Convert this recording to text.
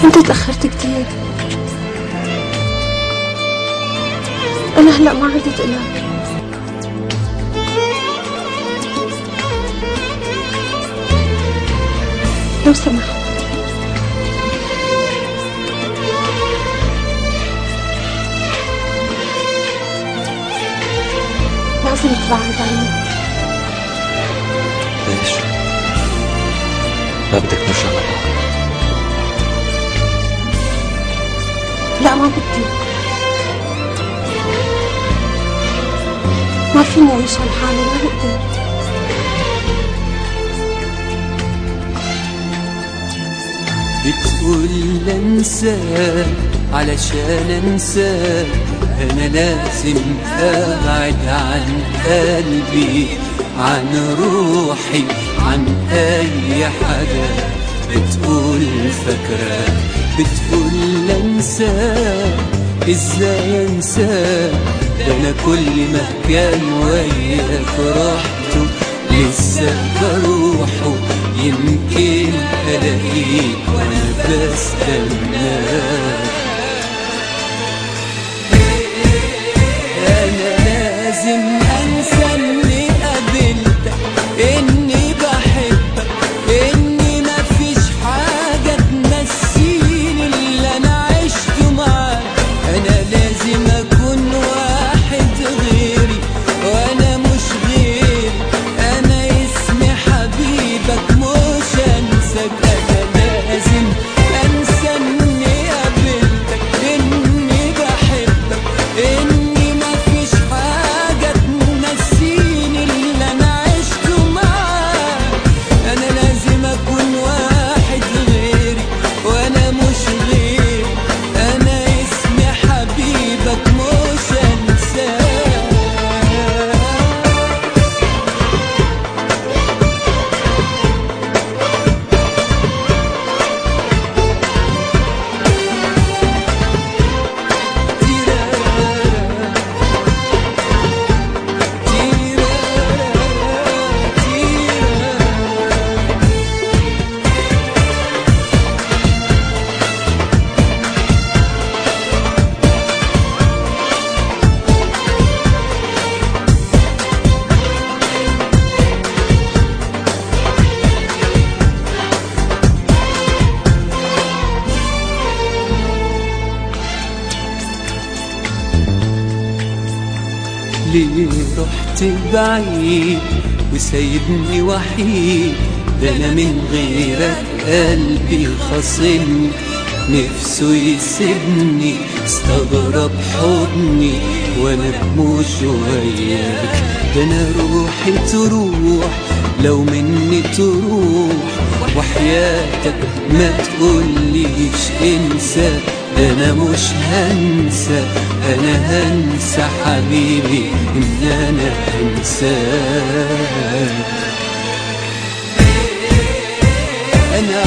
انت تأخرت كتير. انا هلأ ما عدت إلك. لو سمحت لازم تبعد عني. ليش؟ ما بدك نرجع لبعض؟ لا ما بدي. ما فيني أعيش هالحالة، ما بقدر. بتقول انساك علشان انساك، انا لازم ابعد عن قلبي، عن روحي، عن اي حاجة. بتقول فاكراك، بتقول انساك، ازاي انساك؟ ده انا كل ما كان وياك رحته لسه بروحه، يمكن الاقيك وانا بستناك. انا لازم انسى اني قابلتك، اني بحبك، اني مفيش حاجة تنسيني اللي انا عشته معاك. انا لازم اكون واحد غيري وانا مش غيري، انا اسمي حبيبك مش انساك. انا لازم انسى اني قابلتك، اني بحبك، اني مفيش حاجة تنسيني اللي انا عشته معاك. انا لازم اكون واحد غيري وانا مش غيري، انا اسمي حبيبك مش انساك. ليه رحت بعيد وسايبني وحيد؟ ده انا من غيرك قلبي خاصمني، نفسه يسيبني، استغرب حضني وانا بموت وياك. ده انا روحي تروح لو مني تروح، وحياتك ما تقوليش انسى. انا مش هنسى، انا هنسى حبيبي ان انا هنساك. انا